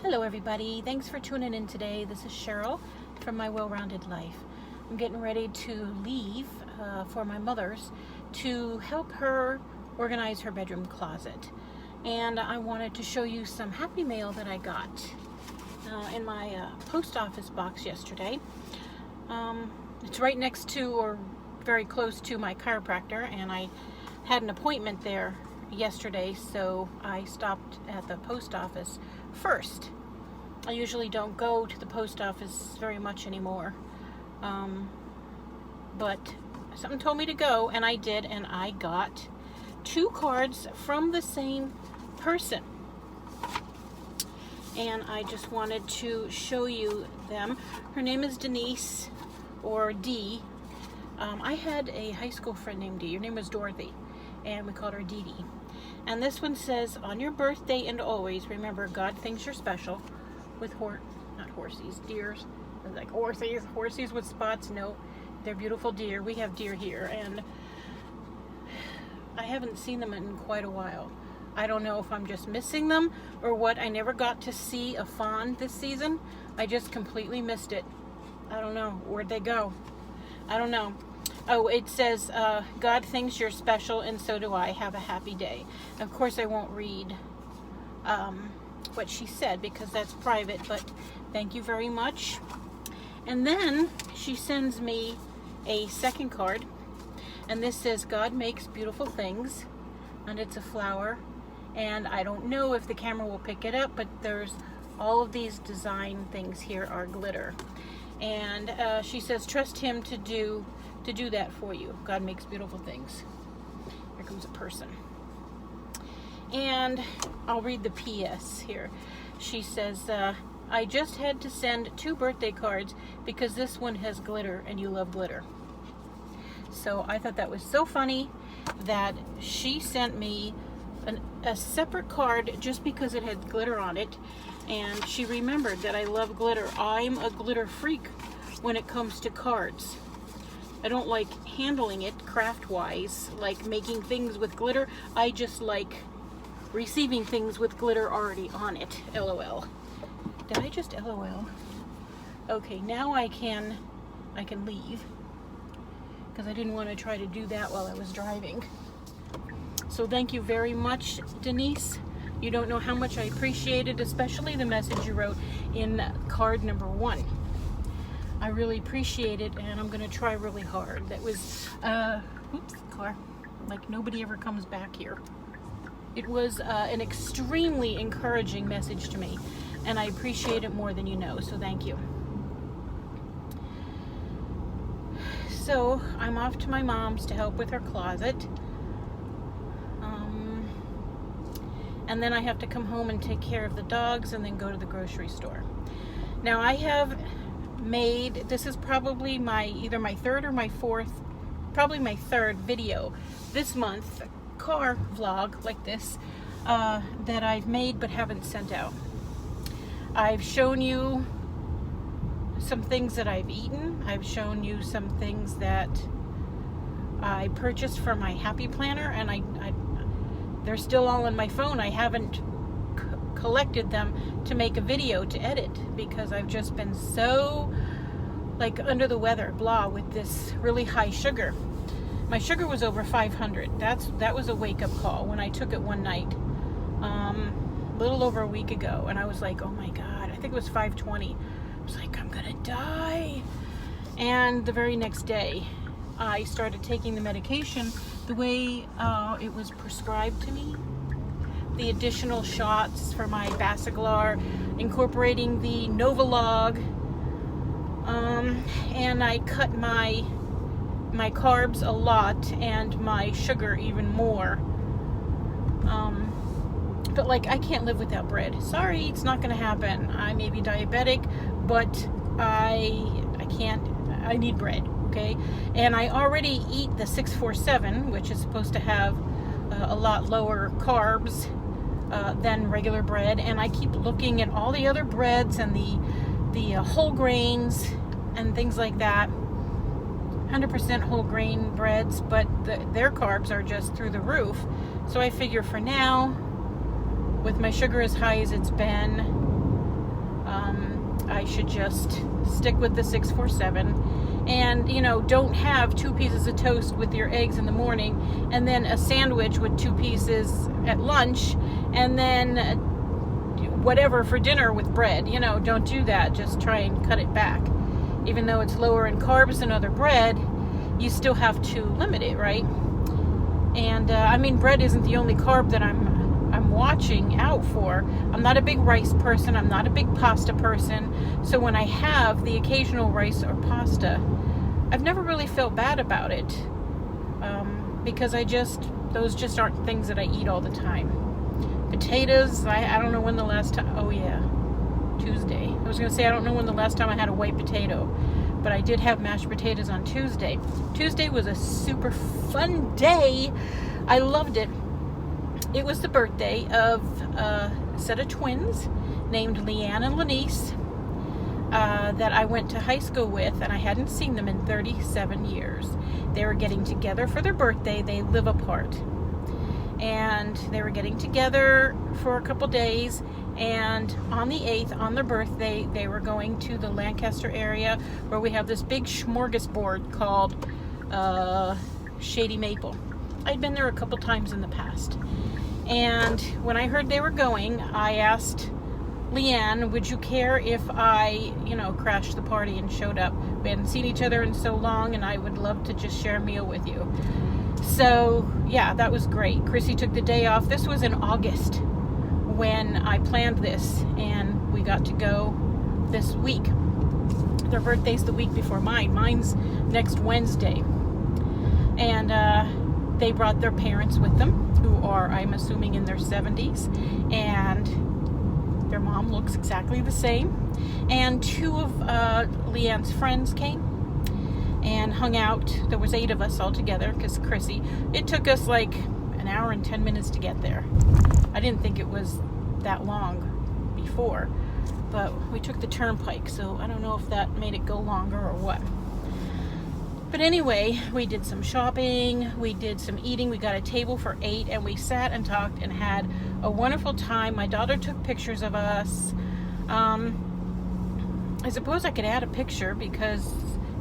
Hello everybody, thanks for tuning in today. This is Cheryl from My Well-Rounded Life. I'm getting ready to leave for my mother's to help her organize her bedroom closet. And I wanted to show you some happy mail that I got in my post office box yesterday. It's right next to or very close to my chiropractor, and I had an appointment there yesterday, so I stopped at the post office first. I usually don't go to the post office very much anymore, but something told me to go, and I did, and I got 2 cards from the same person, and I just wanted to show you them. Her name is Denise, or Dee. I had a high school friend named Dee. Her name was Dorothy, and we called her Dee Dee. And this one says, on your birthday and always, remember God thinks you're special. With not horsies, deers. I was like, horsies with spots. No, they're beautiful deer. We have deer here, and I haven't seen them in quite a while. I don't know if I'm just missing them or what. I never got to see a fawn this season. I just completely missed it. I don't know. Where'd they go? I don't know. Oh, it says, God thinks you're special, and so do I. Have a happy day. Of course, I won't read what she said because that's private, but thank you very much. And then she sends me a second card, and this says, God makes beautiful things, and it's a flower. And I don't know if the camera will pick it up, but there's all of these design things here are glitter. And she says, trust him to do that for you. God makes beautiful things. Here comes a person. And I'll read the PS here. She says, I just had to send 2 birthday cards because this one has glitter and you love glitter. So I thought that was so funny that she sent me a separate card just because it had glitter on it. And she remembered that I love glitter. I'm a glitter freak when it comes to cards. I don't like handling it craft-wise, like making things with glitter. I just like receiving things with glitter already on it. LOL. Did I just LOL? Okay, now I can leave because I didn't want to try to do that while I was driving. So thank you very much, Denise. You don't know how much I appreciate it, especially the message you wrote in card number 1. I really appreciate it, and I'm going to try really hard. That was, oops, car. Like nobody ever comes back here. It was an extremely encouraging message to me, and I appreciate it more than you know, so thank you. So I'm off to my mom's to help with her closet. And then I have to come home and take care of the dogs and then go to the grocery store. Now I have made, this is probably either my 3rd or my 4th, probably my 3rd video this month, car vlog like this, that I've made but haven't sent out. I've shown you some things that I've eaten. I've shown you some things that I purchased for my happy planner, and they're still all in my phone. I haven't collected them to make a video to edit because I've just been so like under the weather, blah, with this really high sugar. My sugar was over 500. That was a wake-up call when I took it one night, a little over a week ago, and I was like, oh my God, I think it was 520. I was like, I'm gonna die. And the very next day, I started taking the medication the way it was prescribed to me. The additional shots for my Basaglar, incorporating the Novolog, and I cut my carbs a lot and my sugar even more. But like, I can't live without bread. Sorry, it's not gonna happen. I may be diabetic, but I can't, I need bread. Okay, and I already eat the 647, which is supposed to have a lot lower carbs than regular bread, and I keep looking at all the other breads and the whole grains and things like that, 100% whole grain breads, but their carbs are just through the roof. So I figure for now, with my sugar as high as it's been, should just stick with the 647 and, you know, don't have 2 pieces of toast with your eggs in the morning and then a sandwich with 2 pieces at lunch and then whatever for dinner with bread. You know, don't do that. Just try and cut it back. Even though it's lower in carbs than other bread, you still have to limit it, right? And I mean, bread isn't the only carb that I'm watching out for. I'm not a big rice person. I'm not a big pasta person. So when I have the occasional rice or pasta, I've never really felt bad about it, because those just aren't things that I eat all the time. Potatoes, I don't know when the last time, oh yeah, Tuesday. I was going to say I don't know when the last time I had a white potato, but I did have mashed potatoes on Tuesday. Tuesday was a super fun day. I loved it. It was the birthday of a set of twins named Leanne and Lenice that I went to high school with, and I hadn't seen them in 37 years. They were getting together for their birthday. They live apart. And they were getting together for a couple days, and on the 8th, on their birthday, they were going to the Lancaster area where we have this big smorgasbord called Shady Maple. I'd been there a couple times in the past. And when I heard they were going, I asked Leanne, would you care if I, you know, crashed the party and showed up? We hadn't seen each other in so long, and I would love to just share a meal with you. So, yeah, that was great. Chrissy took the day off. This was in August when I planned this, and we got to go this week. Their birthday's the week before mine. Mine's next Wednesday. And they brought their parents with them, who are, I'm assuming, in their 70s. And their mom looks exactly the same. And 2 of Leanne's friends came and hung out. There was 8 of us all together, because Chrissy, it took us like an hour and 10 minutes to get there. I didn't think it was that long before, but we took the turnpike, so I don't know if that made it go longer or what. But anyway, we did some shopping, we did some eating, we got a table for 8, and we sat and talked and had a wonderful time. My daughter took pictures of us. I suppose I could add a picture because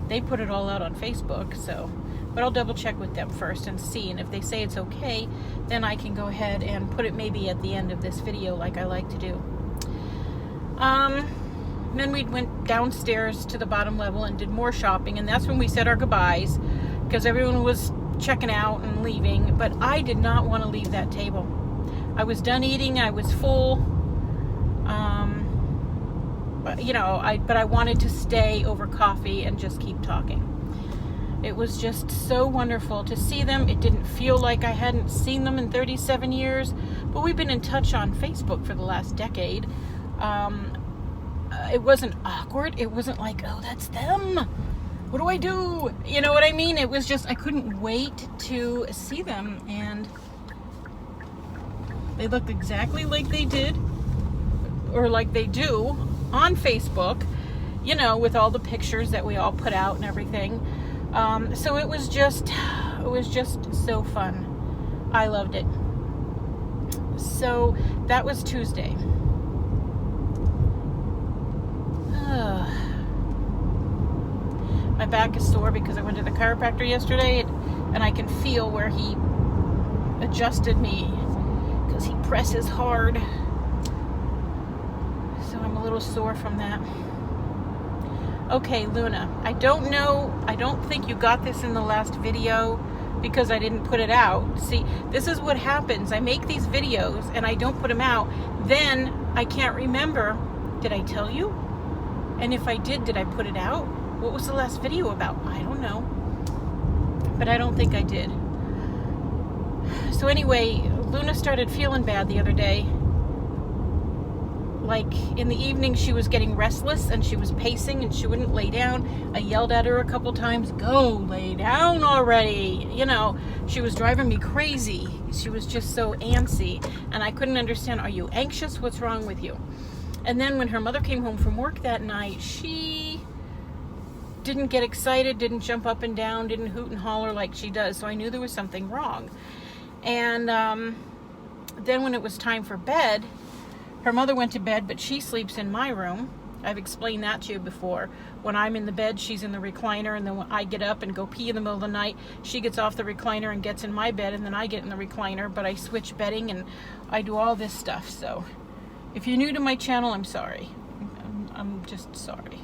they put it all out on Facebook, so, but I'll double check with them first and see, and if they say it's okay, then I can go ahead and put it maybe at the end of this video like I like to do. Then we went downstairs to the bottom level and did more shopping, and that's when we said our goodbyes, because everyone was checking out and leaving, but I did not want to leave that table. I was done eating, I was full, you know, but I wanted to stay over coffee and just keep talking. It was just so wonderful to see them. It didn't feel like I hadn't seen them in 37 years, but we've been in touch on Facebook for the last decade. It wasn't awkward. It wasn't like, oh, that's them. What do I do? You know what I mean? It was just, I couldn't wait to see them, and they looked exactly like they did, or like they do on Facebook, you know, with all the pictures that we all put out and everything. So it was just so fun. I loved it. So that was Tuesday. My back is sore because I went to the chiropractor yesterday, and I can feel where he adjusted me because he presses hard. So I'm a little sore from that. Okay, Luna, I don't think you got this in the last video because I didn't put it out. See, this is what happens. I make these videos and I don't put them out. Then I can't remember, did I tell you? And if I did I put it out? What was the last video about? I don't know. But I don't think I did. So anyway, Luna started feeling bad the other day. Like in the evening she was getting restless and she was pacing and she wouldn't lay down. I yelled at her a couple times, go lay down already. You know, she was driving me crazy. She was just so antsy, and I couldn't understand, are you anxious? What's wrong with you? And then when her mother came home from work that night, she didn't get excited, didn't jump up and down, didn't hoot and holler like she does. So I knew there was something wrong. And then when it was time for bed, her mother went to bed, but she sleeps in my room. I've explained that to you before. When I'm in the bed, she's in the recliner, and then when I get up and go pee in the middle of the night, she gets off the recliner and gets in my bed, and then I get in the recliner, but I switch bedding and I do all this stuff. So if you're new to my channel, I'm sorry. I'm just sorry.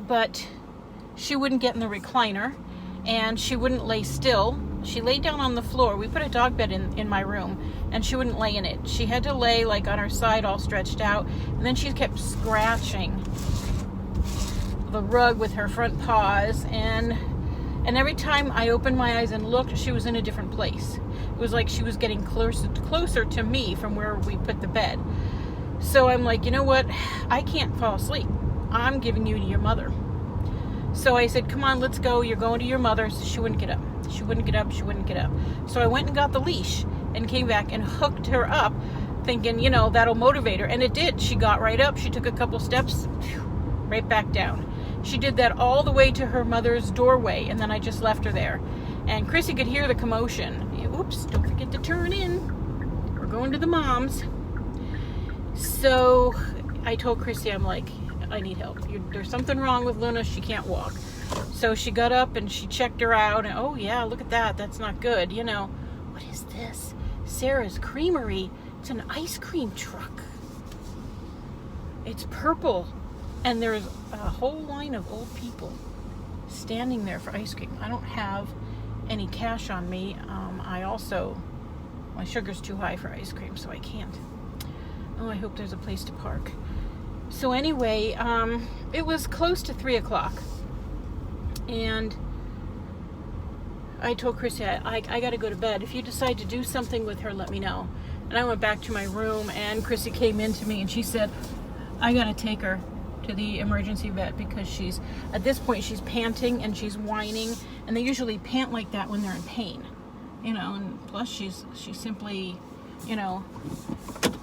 But she wouldn't get in the recliner, and she wouldn't lay still. She laid down on the floor. We put a dog bed in my room, and she wouldn't lay in it. She had to lay like on her side, all stretched out, and then she kept scratching the rug with her front paws, and every time I opened my eyes and looked, she was in a different place. It was like she was getting closer to me from where we put the bed. So I'm like, you know what? I can't fall asleep. I'm giving you to your mother. So I said, come on, let's go. You're going to your mother. So she wouldn't get up. She wouldn't get up. She wouldn't get up. So I went and got the leash and came back and hooked her up, thinking, you know, that'll motivate her. And it did. She got right up. She took a couple steps, right back down. She did that all the way to her mother's doorway, and then I just left her there. And Chrissy could hear the commotion. Oops, don't forget to turn in. We're going to the mom's. So I told Chrissy, I'm like, I need help. There's something wrong with Luna. She can't walk. So she got up and she checked her out. And oh yeah, look at that. That's not good. You know, what is this? Sarah's Creamery. It's an ice cream truck. It's purple. And there's a whole line of old people standing there for ice cream. I don't have any cash on me. My sugar's too high for ice cream, so I can't. Oh, I hope there's a place to park. So anyway, it was close to 3 o'clock. And I told Chrissy, I got to go to bed. If you decide to do something with her, let me know. And I went back to my room, and Chrissy came in to me, and she said, I got to take her to the emergency vet because at this point, she's panting and she's whining. And they usually pant like that when they're in pain. You know, and plus she's simply, you know,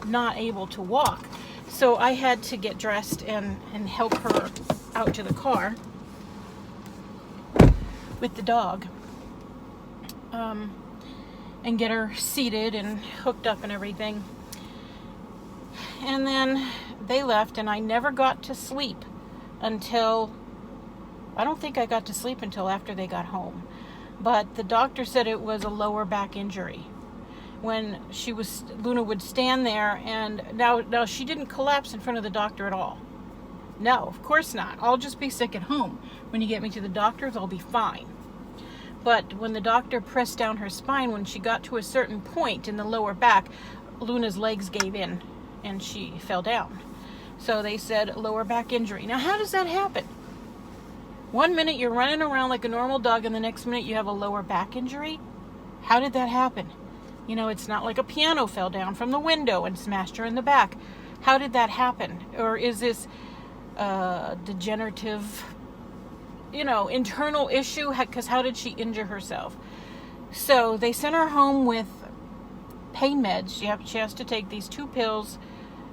not able to walk. So I had to get dressed and help her out to the car with the dog, and get her seated and hooked up and everything. And then they left, and I never got to sleep until, I don't think I got to sleep until after they got home. But the doctor said it was a lower back injury. When Luna would stand there, and now she didn't collapse in front of the doctor at all. No, of course not. I'll just be sick at home. When you get me to the doctor's, I'll be fine. But when the doctor pressed down her spine, when she got to a certain point in the lower back, Luna's legs gave in and she fell down. So they said lower back injury. Now, how does that happen? 1 minute you're running around like a normal dog, and the next minute you have a lower back injury? How did that happen? You know, it's not like a piano fell down from the window and smashed her in the back. How did that happen? Or is this degenerative, you know, internal issue? Because how did she injure herself? So they sent her home with pain meds. She has to take these 2 pills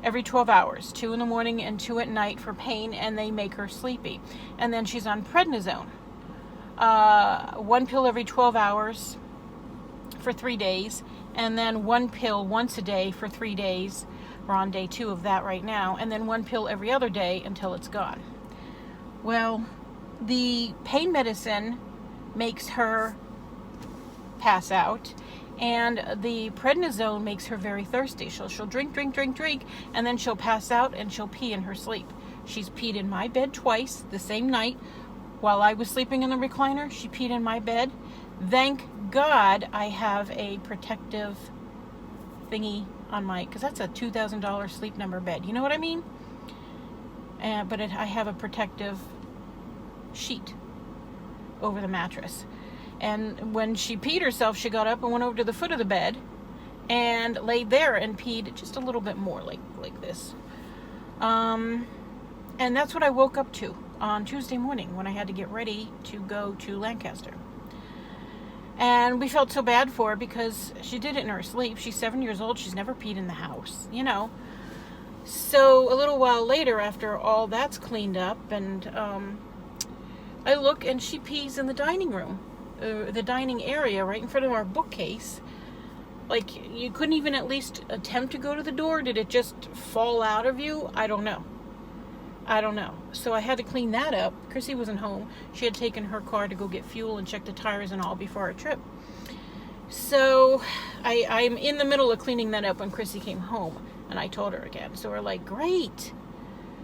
every 12 hours, 2 in the morning and 2 at night for pain, and they make her sleepy. And then she's on prednisone, 1 pill every 12 hours for 3 days, and then 1 pill once a day for 3 days. We're on day 2 of that right now, and then 1 pill every other day until it's gone. Well, the pain medicine makes her pass out, and the prednisone makes her very thirsty. She'll drink, and then she'll pass out and she'll pee in her sleep. She's peed in my bed twice the same night. While I was sleeping in the recliner, she peed in my bed. Thank God I have a protective thingy on because that's a $2,000 Sleep Number bed. You know what I mean? But I have a protective sheet over the mattress. And when she peed herself, she got up and went over to the foot of the bed and laid there and peed just a little bit more, like this. And that's what I woke up to on Tuesday morning when I had to get ready to go to Lancaster. And we felt so bad for her because she did it in her sleep. She's 7 years old. She's never peed in the house, you know. So a little while later, after all that's cleaned up, and I look and she pees in the dining room. The dining area right in front of our bookcase. Like, you couldn't even at least attempt to go to the door? Did it just fall out of you? I don't know. So I had to clean that up. Chrissy wasn't home. She had taken her car to go get fuel and check the tires and all before our trip. So I'm in the middle of cleaning that up when Chrissy came home, and I told her again. So we're like, great.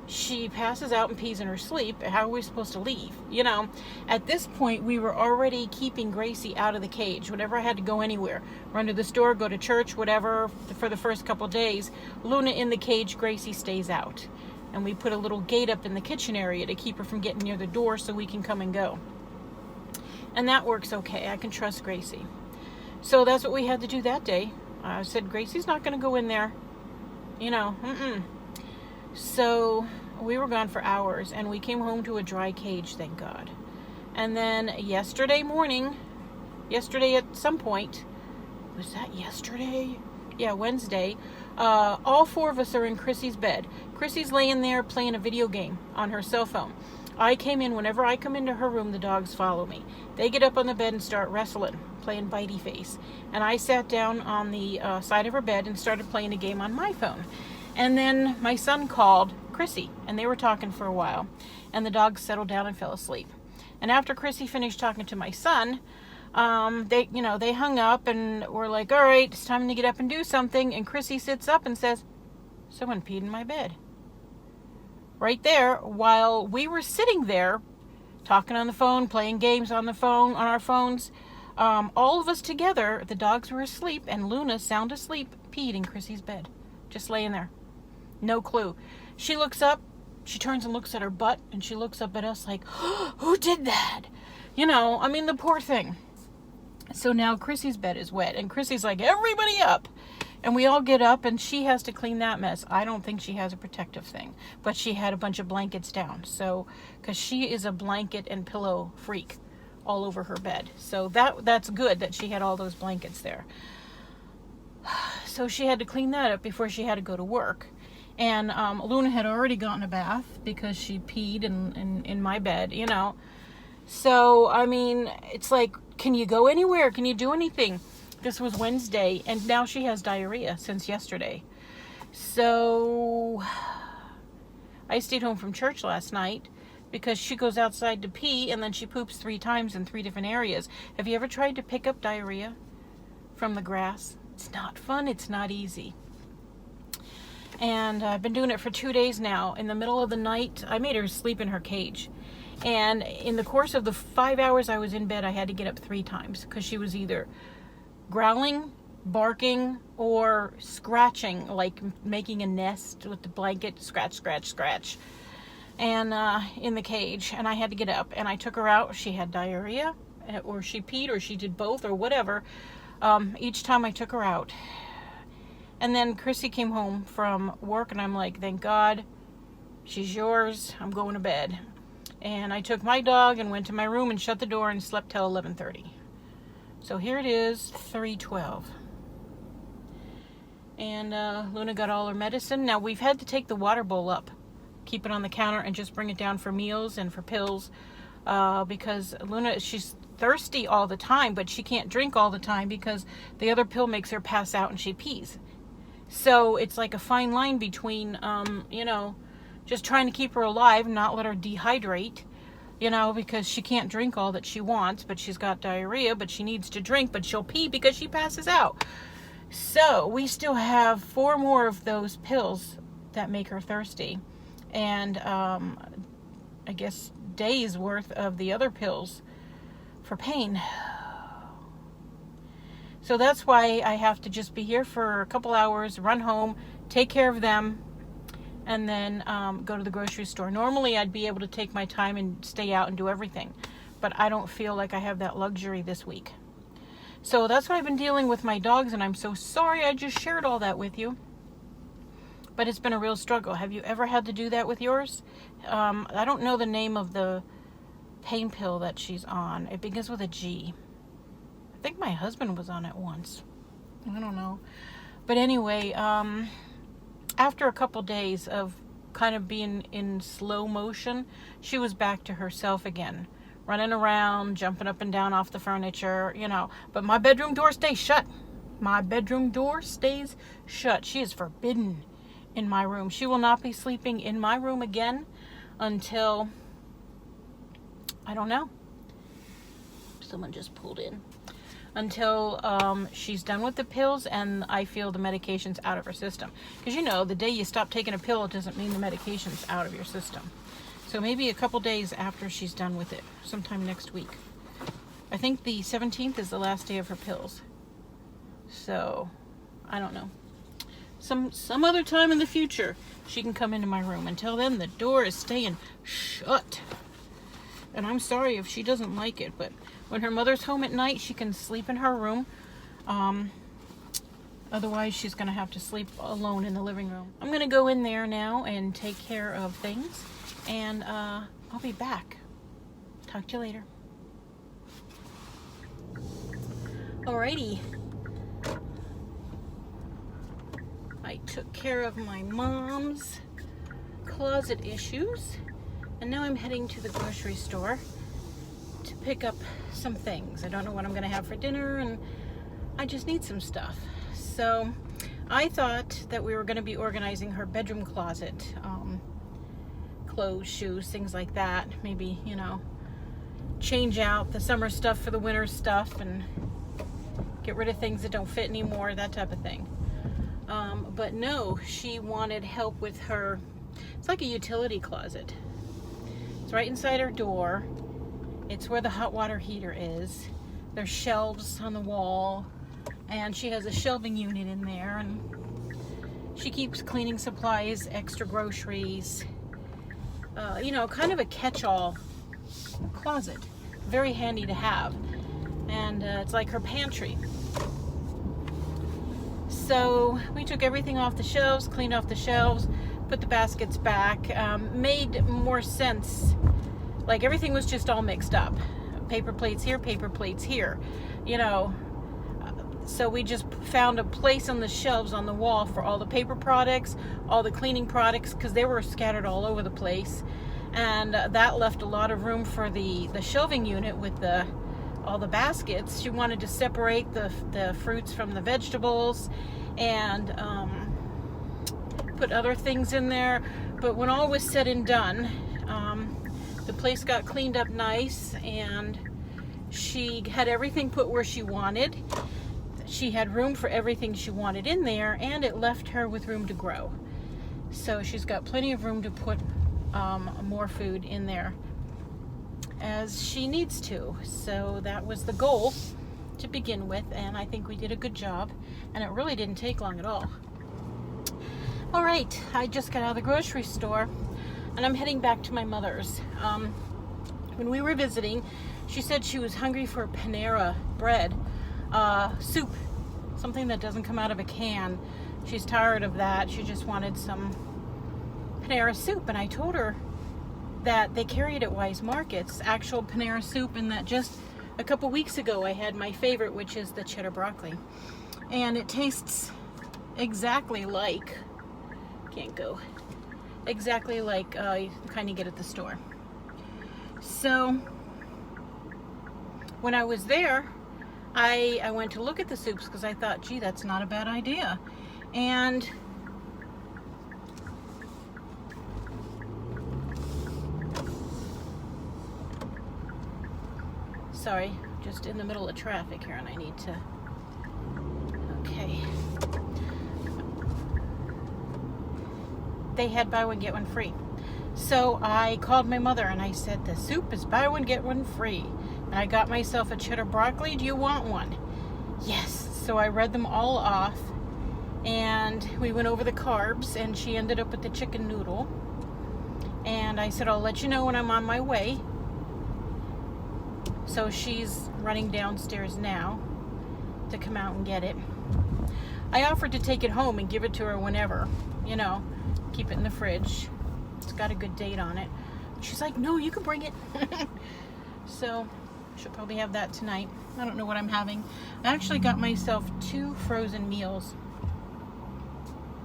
She passes out and pees in her sleep. How are we supposed to leave? You know, at this point, we were already keeping Gracie out of the cage. Whenever I had to go anywhere, run to the store, go to church, whatever, for the first couple days, Luna in the cage, Gracie stays out. And we put a little gate up in the kitchen area to keep her from getting near the door so we can come and go. And that works okay. I can trust Gracie. So that's what we had to do that day. I said, Gracie's not going to go in there. You know, So we were gone for hours, and we came home to a dry cage, thank God. And then yesterday at some point, was that yesterday? Yeah, Wednesday. All four of us are in Chrissy's bed. Chrissy's laying there playing a video game on her cell phone. I came in. Whenever I come into her room, the dogs follow me. They get up on the bed and start wrestling, playing bitey face. And I sat down on the side of her bed and started playing a game on my phone. And then my son called Chrissy, and they were talking for a while. And the dogs settled down and fell asleep. And after Chrissy finished talking to my son, they hung up and were like, all right, it's time to get up and do something. And Chrissy sits up and says, someone peed in my bed. Right there, while we were sitting there talking on the phone, playing games on our phones, all of us together, the dogs were asleep, and Luna, sound asleep, peed in Chrissy's bed, just laying there. No clue. She looks up, she turns and looks at her butt, and she looks up at us like, oh, who did that? You know, I mean, the poor thing. So now Chrissy's bed is wet, and Chrissy's like, everybody up. And we all get up, and she has to clean that mess. I don't think she has a protective thing, but she had a bunch of blankets down. So, because she is a blanket and pillow freak all over her bed. So that's good that she had all those blankets there. So she had to clean that up before she had to go to work. And Luna had already gotten a bath because she peed in my bed, you know. So, I mean, it's like, can you go anywhere? Can you do anything? This was Wednesday, and now she has diarrhea since yesterday. So I stayed home from church last night because she goes outside to pee, and then she poops 3 times in 3 different areas. Have you ever tried to pick up diarrhea from the grass? It's not fun. It's not easy. And I've been doing it for 2 days now. In the middle of the night, I made her sleep in her cage. And in the course of the 5 hours I was in bed, I had to get up 3 times because she was either growling, barking, or scratching, like making a nest with the blanket, scratch, scratch, scratch, and in the cage. And I had to get up, and I took her out. She had diarrhea, or she peed, or she did both, or whatever, each time I took her out. And then Chrissy came home from work, and I'm like, thank God, she's yours. I'm going to bed. And I took my dog and went to my room and shut the door and slept till 11:30. So here it is, 3:12. And Luna got all her medicine. Now we've had to take the water bowl up, keep it on the counter, and just bring it down for meals and for pills, because Luna, she's thirsty all the time, but she can't drink all the time because the other pill makes her pass out and she pees. So it's like a fine line between, just trying to keep her alive, not let her dehydrate, because she can't drink all that she wants, but she's got diarrhea, but she needs to drink, but she'll pee because she passes out. So we still have 4 more of those pills that make her thirsty. And I guess days worth of the other pills for pain. So that's why I have to just be here for a couple hours, run home, take care of them, and then go to the grocery store. Normally I'd be able to take my time and stay out and do everything, but I don't feel like I have that luxury this week. So that's what I've been dealing with my dogs, and I'm so sorry I just shared all that with you. But it's been a real struggle. Have you ever had to do that with yours? I don't know the name of the pain pill that she's on. It begins with a G. I think my husband was on it once. I don't know. But anyway, after a couple days of kind of being in slow motion, she was back to herself again, running around, jumping up and down off the furniture, But my bedroom door stays shut. My bedroom door stays shut. She is forbidden in my room. She will not be sleeping in my room again until, I don't know. Someone just pulled in. Until she's done with the pills and I feel the medication's out of her system. Because you know, the day you stop taking a pill, it doesn't mean the medication's out of your system. So maybe a couple days after she's done with it, sometime next week. I think the 17th is the last day of her pills. So, I don't know. Some other time in the future, she can come into my room. Until then, the door is staying shut. And I'm sorry if she doesn't like it, but when her mother's home at night, she can sleep in her room. Otherwise, she's going to have to sleep alone in the living room. I'm going to go in there now and take care of things. And I'll be back. Talk to you later. Alrighty. I took care of my mom's closet issues. And now I'm heading to the grocery store to pick up some things. I don't know what I'm going to have for dinner, and I just need some stuff. So I thought that we were going to be organizing her bedroom closet. Clothes, shoes, things like that. Maybe, you know, change out the summer stuff for the winter stuff and get rid of things that don't fit anymore, that type of thing. But no, she wanted help with her, it's like a utility closet. It's right inside her door. It's where the hot water heater is. There's shelves on the wall, and she has a shelving unit in there, and she keeps cleaning supplies, extra groceries, you know, kind of a catch-all closet. Very handy to have. And it's like her pantry. So we took everything off the shelves, cleaned off the shelves, put the baskets back. Made more sense. Like everything was just all mixed up. Paper plates here, paper plates here. You know, so we just found a place on the shelves on the wall for all the paper products, all the cleaning products, because they were scattered all over the place. And that left a lot of room for the shelving unit with all the baskets. She wanted to separate the fruits from the vegetables and put other things in there. But when all was said and done, the place got cleaned up nice, and she had everything put where she wanted. She had room for everything she wanted in there, and it left her with room to grow. So she's got plenty of room to put more food in there as she needs to. So that was the goal to begin with, and I think we did a good job, and it really didn't take long at all. All right, I just got out of the grocery store, and I'm heading back to my mother's. When we were visiting, she said she was hungry for Panera bread, soup, something that doesn't come out of a can. She's tired of that. She just wanted some Panera soup, and I told her that they carry it at Wise Markets, actual Panera soup, and that just a couple weeks ago I had my favorite, which is the cheddar broccoli, and it tastes exactly like, exactly like you kind of get at the store. So when I was there, I went to look at the soups because I thought, gee, that's not a bad idea. And sorry, just in the middle of traffic here, and I need to, okay. They had buy one, get one free. So I called my mother and I said, the soup is buy one, get one free. And I got myself a cheddar broccoli. Do you want one? Yes. So I read them all off, and we went over the carbs, and she ended up with the chicken noodle. And I said, I'll let you know when I'm on my way. So she's running downstairs now to come out and get it. I offered to take it home and give it to her whenever, you know, keep it in the fridge. It's got a good date on it. She's like, no, you can bring it. So she'll probably have that tonight. I don't know what I'm having. I actually got myself 2 frozen meals.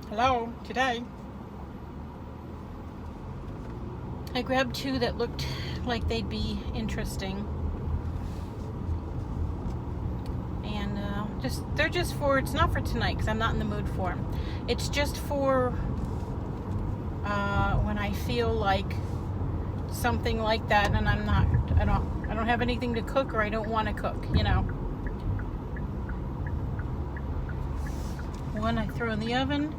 Hello, today. I grabbed 2 that looked like they'd be interesting. And They're just for, it's not for tonight because I'm not in the mood for them. It's just for when I feel like something like that and I don't have anything to cook, or I don't want to cook, you know. One I throw in the oven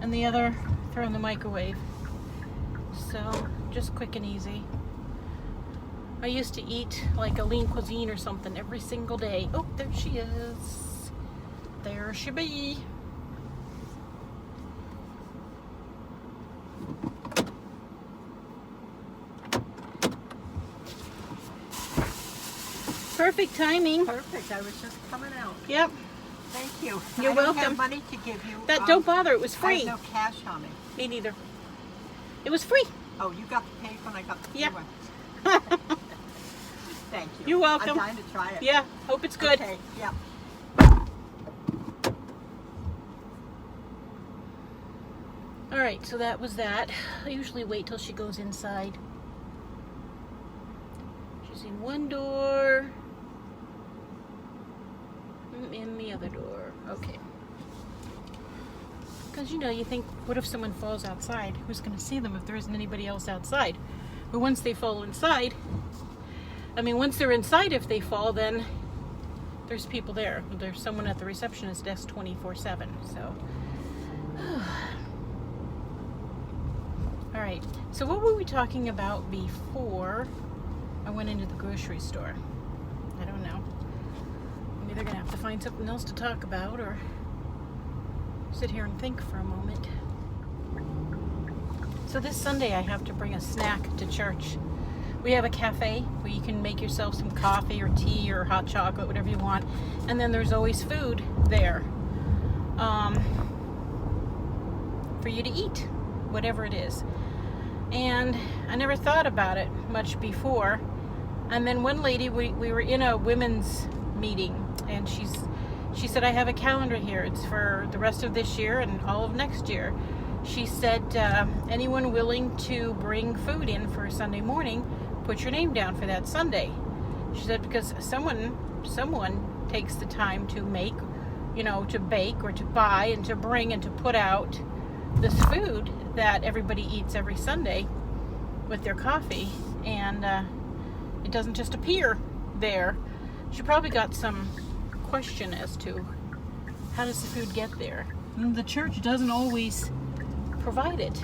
and the other throw in the microwave. So just quick and easy. I used to eat like a lean cuisine or something every single day. Oh, there she is. There she be. Perfect timing. Perfect. I was just coming out. Yep. Thank you. You're welcome. I don't have money to give you. Don't bother. It was free. I have no cash on me. Me neither. It was free. Oh, you got the pay when I got the free one. Thank you. You're welcome. I'm dying to try it. Yeah. Hope it's good. Okay. Yeah. All right. So that was that. I usually wait till she goes inside. She's in one door. In the other door. Okay. Because, you know, you think, what if someone falls outside? Who's going to see them if there isn't anybody else outside? But once they fall inside, once they're inside, if they fall, then there's people there. There's someone at the receptionist desk 24/7. So, all right. So what were we talking about before I went into the grocery store? I don't know. I'm either going to have to find something else to talk about or sit here and think for a moment. So this Sunday I have to bring a snack to church. We have a cafe where you can make yourself some coffee or tea or hot chocolate, whatever you want. And then there's always food there for you to eat, whatever it is. And I never thought about it much before. And then one lady, we were in a women's meeting, and she said, I have a calendar here. It's for the rest of this year and all of next year. She said, anyone willing to bring food in for Sunday morning, put your name down for that Sunday. She said, because someone takes the time to make, to bake or to buy and to bring and to put out this food that everybody eats every Sunday with their coffee. And it doesn't just appear there. She probably got some question as to how does the food get there. And the church doesn't always provide it,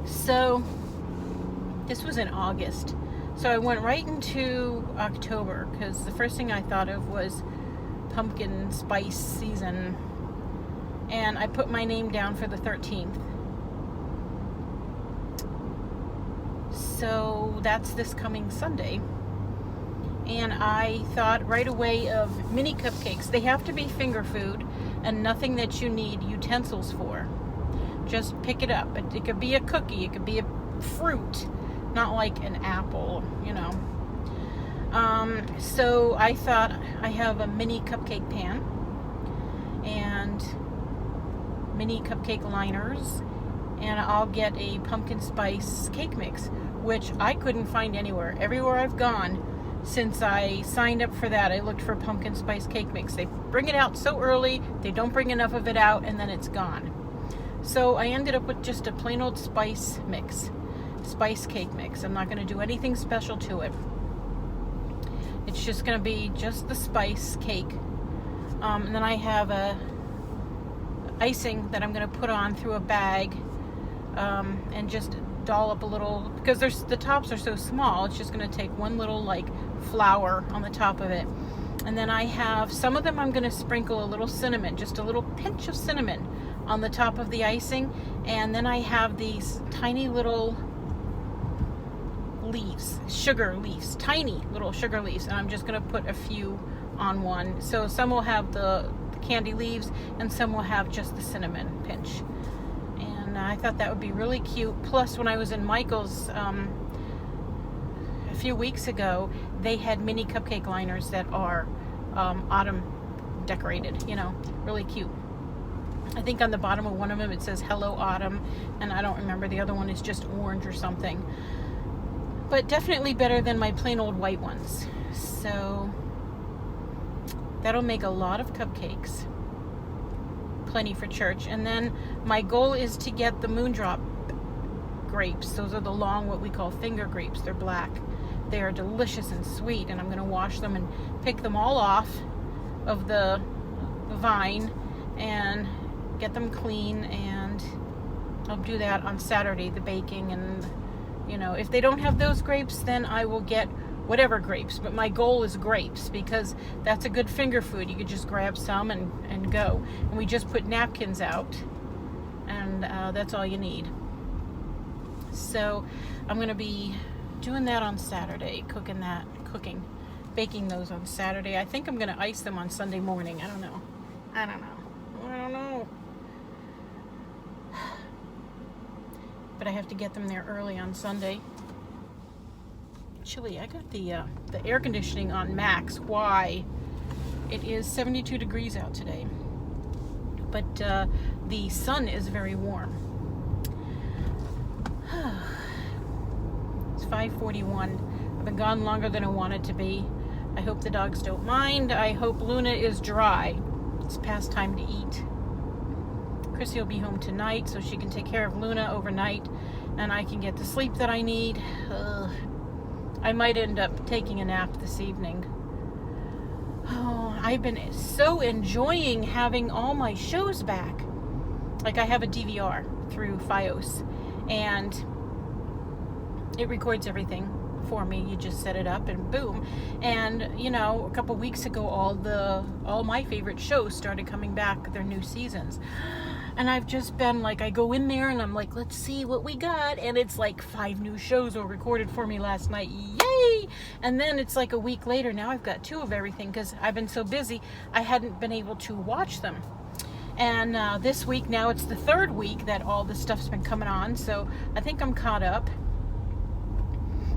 So this was in August. So I went right into October because the first thing I thought of was pumpkin spice season. And I put my name down for the 13th. So that's this coming Sunday. And I thought right away of mini cupcakes. They have to be finger food and nothing that you need utensils for. Just pick it up. It could be a cookie. It could be a fruit. Not like an apple, So I thought I have a mini cupcake pan and mini cupcake liners. And I'll get a pumpkin spice cake mix, which I couldn't find anywhere. Everywhere I've gone since I signed up for that, I looked for pumpkin spice cake mix. They bring it out so early, they don't bring enough of it out, and then it's gone. So I ended up with just a plain old spice cake mix. I'm not going to do anything special to it. It's just going to be just the spice cake. And then I have a icing that I'm going to put on through a bag and just dollop a little, because the tops are so small, it's just going to take one little flower on the top of it. And then I have some of them I'm going to sprinkle a little cinnamon, just a little pinch of cinnamon on the top of the icing. And then I have these tiny little leaves, sugar leaves, tiny little sugar leaves, and I'm just going to put a few on one. So some will have the candy leaves and some will have just the cinnamon pinch. And I thought that would be really cute. Plus, when I was in Michael's a few weeks ago, they had mini cupcake liners that are autumn decorated, really cute. I think on the bottom of one of them it says Hello Autumn, and I don't remember, the other one is just orange or something. But definitely better than my plain old white ones. So That'll make a lot of cupcakes. Plenty for church. And then my goal is to get the Moondrop grapes. Those are the long, what we call finger grapes. They're black. They are delicious and sweet, and I'm going to wash them and pick them all off of the vine and get them clean, and I'll do that on Saturday, the baking. And if they don't have those grapes, then I will get whatever grapes, but my goal is grapes because that's a good finger food. You could just grab some and go. And we just put napkins out, and that's all you need. So I'm going to be doing that on Saturday, baking those on Saturday. I think I'm going to ice them on Sunday morning. I don't know. But I have to get them there early on Sunday. Chilly. I got the air conditioning on max. Why? It is 72 degrees out today, but the sun is very warm. It's 5:41. I've been gone longer than I wanted to be. I hope the dogs don't mind. I hope Luna is dry. It's past time to eat. Chrissy will be home tonight, so she can take care of Luna overnight, and I can get the sleep that I need. I might end up taking a nap this evening. Oh, I've been so enjoying having all my shows back. Like, I have a DVR through Fios, and it records everything for me. You just set it up and boom. And a couple weeks ago, all my favorite shows started coming back, their new seasons. And I've just been like, I go in there and I'm like, let's see what we got. And it's like 5 new shows were recorded for me last night. Yay! And then it's like a week later. Now I've got 2 of everything because I've been so busy, I hadn't been able to watch them. And this week, now it's the 3rd week that all this stuff's been coming on. So I think I'm caught up.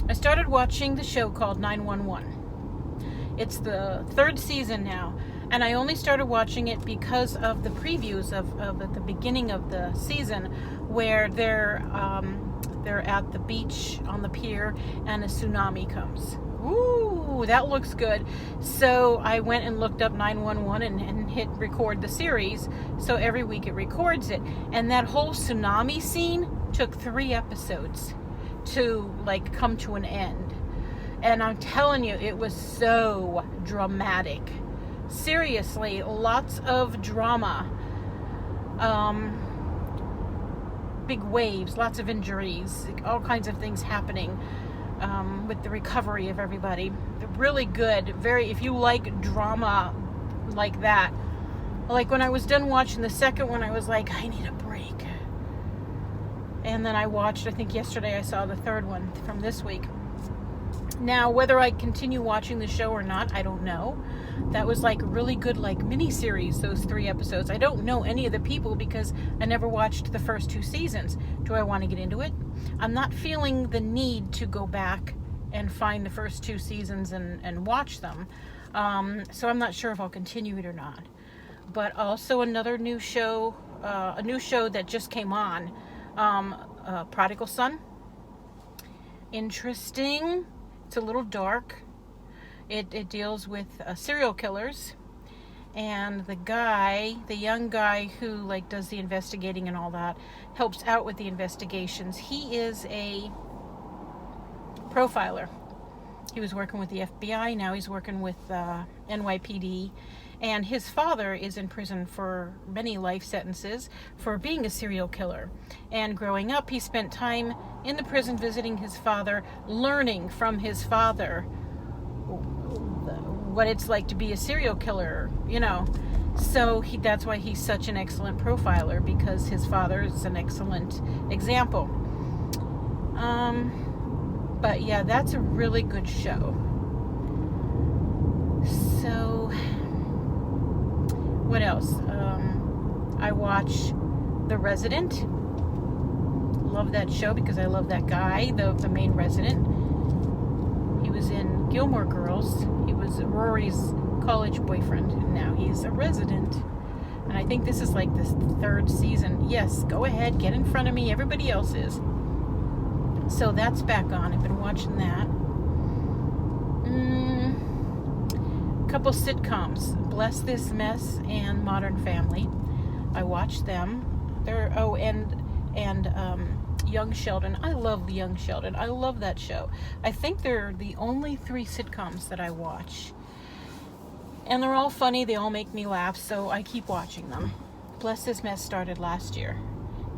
I started watching the show called 911. It's the 3rd season now. And I only started watching it because of the previews of at the beginning of the season, where they're at the beach on the pier and a tsunami comes. Ooh, that looks good. So I went and looked up 911 and hit record the series. So every week it records it. And that whole tsunami scene took 3 episodes to come to an end. And I'm telling you, it was so dramatic. Seriously, lots of drama, big waves, lots of injuries, all kinds of things happening with the recovery of everybody. They're really good. If you like drama like that. Like when I was done watching the 2nd one, I was like, I need a break. And then I watched, I think yesterday I saw the 3rd one from this week. Now, whether I continue watching the show or not, I don't know. That was really good mini-series, those 3 episodes. I don't know any of the people because I never watched the first 2 seasons. Do I want to get into it? I'm not feeling the need to go back and find the first 2 seasons and watch them. So I'm not sure if I'll continue it or not. But also another new show, a new show that just came on, Prodigal Son. Interesting. It's a little dark. It deals with serial killers, and the young guy who does the investigating and all that, helps out with the investigations. He is a profiler. He was working with the FBI, now he's working with NYPD, and his father is in prison for many life sentences for being a serial killer. And growing up, he spent time in the prison visiting his father, learning from his father what it's like to be a serial killer, So that's why he's such an excellent profiler, because his father is an excellent example. But yeah, that's a really good show. So, what else? I watch The Resident. Love that show because I love that guy, the main resident. He was in Gilmore Girls. He was Rory's college boyfriend, and now he's a resident. And I think this is the 3rd season. Yes, go ahead, get in front of me. Everybody else is. So that's back on. I've been watching that. couple sitcoms, Bless This Mess and Modern Family. I watched them. And Young Sheldon. I love Young Sheldon. I love that show. I think they're the only 3 sitcoms that I watch. And they're all funny. They all make me laugh, so I keep watching them. Bless This Mess started last year.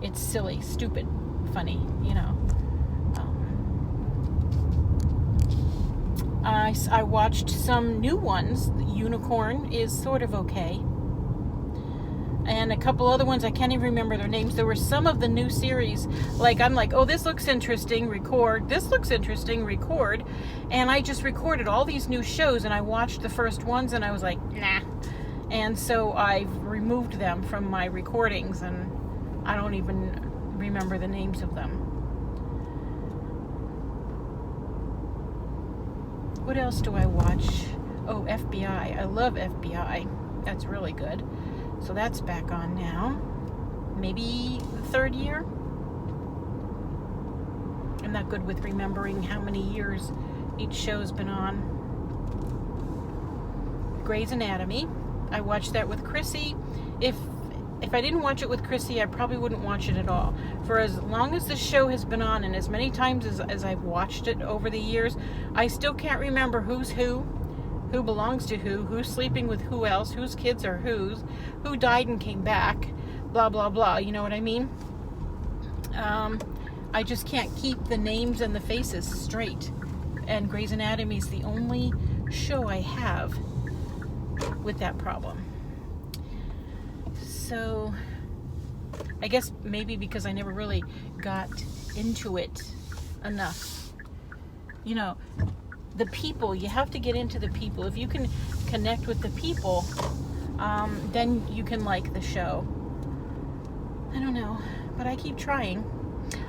It's silly, stupid, funny, you know. I watched some new ones. Unicorn is sort of okay. And a couple other ones, I can't even remember their names. There were some of the new series, like I'm like, oh, this looks interesting, record. This looks interesting, record. And I just recorded all these new shows, and I watched the first ones, and I was like, nah. And so I've removed them from my recordings, and I don't even remember the names of them. What else do I watch? Oh, FBI. I love FBI. That's really good. So that's back on now. Maybe the 3rd year. I'm not good with remembering how many years each show's been on. Grey's Anatomy. I watched that with Chrissy. If I didn't watch it with Chrissy, I probably wouldn't watch it at all. For as long as the show has been on, and as many times as I've watched it over the years, I still can't remember who's who belongs to who's sleeping with who else, whose kids are whose, who died and came back, blah, blah, blah. You know what I mean? I just can't keep the names and the faces straight. And Grey's Anatomy is the only show I have with that problem. So I guess maybe because I never really got into it enough. You know, the people, you have to get into the people. If you can connect with the people, then you can like the show. I don't know, but I keep trying.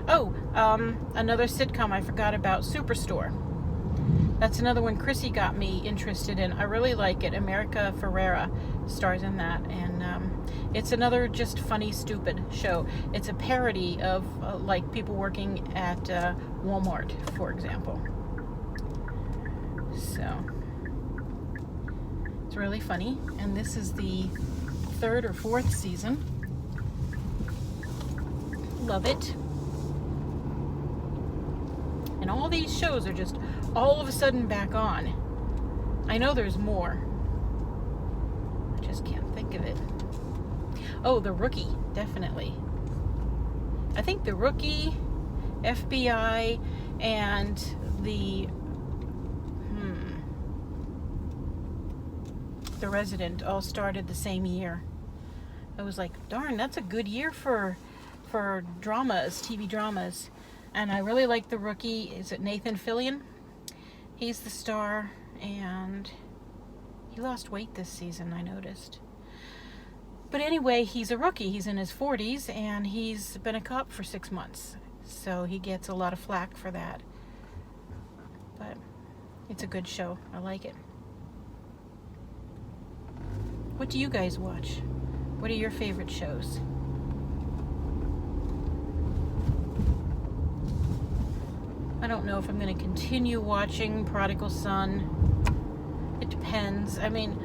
Oh, another sitcom I forgot about, Superstore. That's another one Chrissy got me interested in. I really like it. America Ferrera stars in that, and it's another just funny, stupid show. It's a parody of like people working at Walmart, for example. So it's really funny, and this is the 3rd or 4th season. Love it. And all these shows are just all of a sudden back on. I know there's more. I just can't think of it. Oh, The Rookie, definitely. I think The Rookie, FBI, and The Resident all started the same year. I was like, darn, that's a good year for dramas, TV dramas. And I really like The Rookie. Is it Nathan Fillion? He's the star, and he lost weight this season, I noticed. But anyway, he's a rookie. He's in his 40s, and he's been a cop for 6 months. So he gets a lot of flack for that. But it's a good show. I like it. What do you guys watch? What are your favorite shows? I don't know if I'm going to continue watching Prodigal Son. It depends. I mean,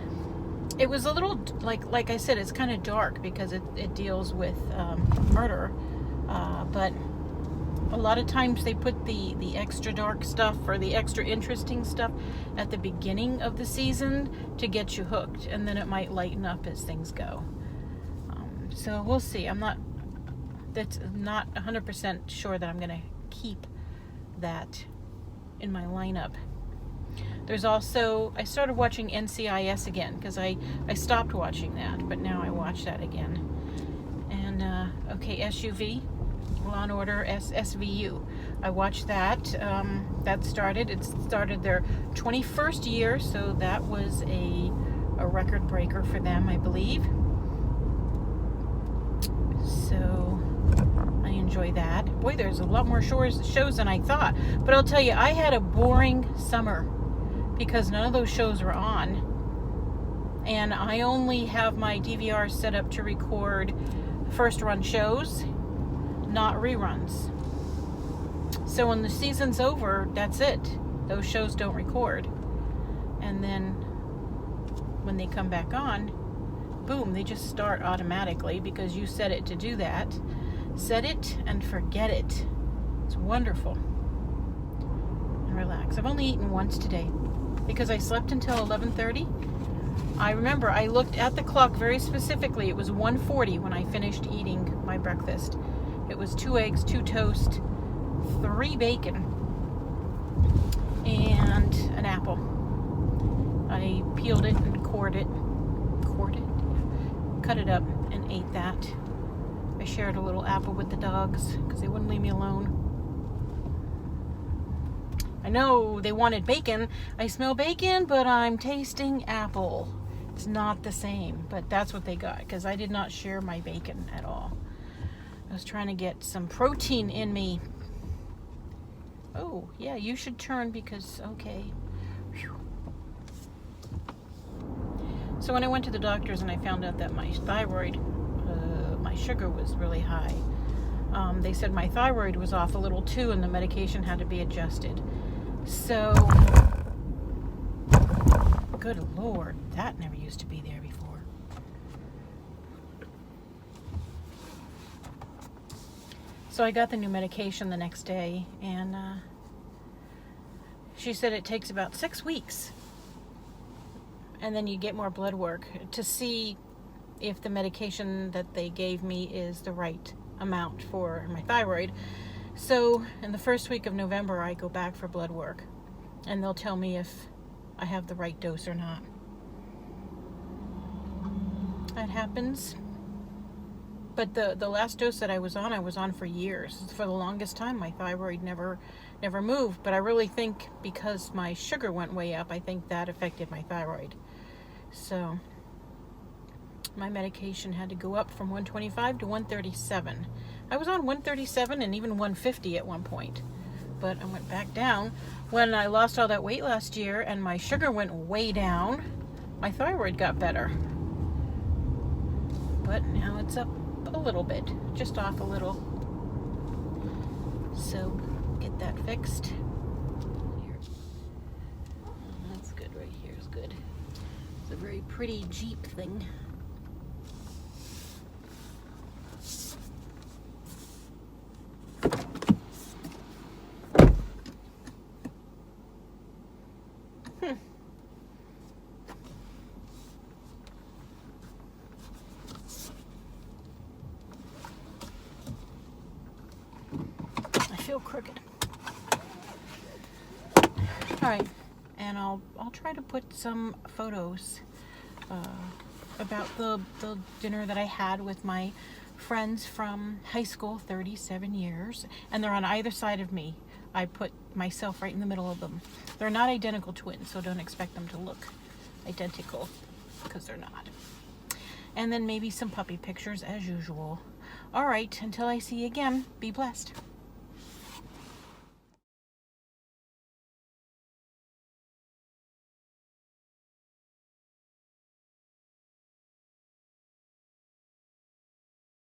it was a little, like I said, it's kind of dark because it deals with murder. But a lot of times they put the extra dark stuff or the extra interesting stuff at the beginning of the season to get you hooked, and then it might lighten up as things go. So we'll see. That's not 100% sure that I'm going to keep that in my lineup. There's also, I started watching NCIS again because I stopped watching that, but now I watch that again. And okay, SUV, Law and Order SVU. I watched that. It started their 21st year, so that was a record breaker for them, I believe. So I enjoy that. Boy, there's a lot more shows than I thought. But I'll tell you, I had a boring summer because none of those shows were on. And I only have my DVR set up to record first run shows, not reruns. So when the season's over, that's it. Those shows don't record. And then when they come back on, boom, they just start automatically because you set it to do that. Set it and forget it. It's wonderful. And relax. I've only eaten once today because I slept until 11:30. I remember I looked at the clock very specifically. It was 1:40 when I finished eating my breakfast. It was 2 eggs, 2 toast, 3 bacon, and an apple. I peeled it and cut it up and ate that. I shared a little apple with the dogs because they wouldn't leave me alone. I know they wanted bacon. I smell bacon, but I'm tasting apple. It's not the same, but that's what they got because I did not share my bacon at all. I was trying to get some protein in me. Oh, yeah, you should turn because, okay. Whew. So when I went to the doctors and I found out that my thyroid, my sugar was really high, they said my thyroid was off a little too and the medication had to be adjusted. So, good Lord, that never used to be there before. So I got the new medication the next day, and she said it takes about 6 weeks. And then you get more blood work to see if the medication that they gave me is the right amount for my thyroid. So in the first week of November, I go back for blood work, and they'll tell me if I have the right dose or not. That happens. But the last dose that I was on for years. For the longest time, my thyroid never moved. But I really think because my sugar went way up, I think that affected my thyroid. So my medication had to go up from 125 to 137. I was on 137 and even 150 at one point. But I went back down. When I lost all that weight last year and my sugar went way down, my thyroid got better. But now it's up a little bit, just off a little. So get that fixed. Here. That's good right here is good. It's a very pretty Jeep thing. Feel crooked. All right, and I'll try to put some photos about the dinner that I had with my friends from high school, 37 years, and they're on either side of me. I put myself right in the middle of them. They're not identical twins, so don't expect them to look identical because they're not. And then maybe some puppy pictures as usual. All right, until I see you again, be blessed.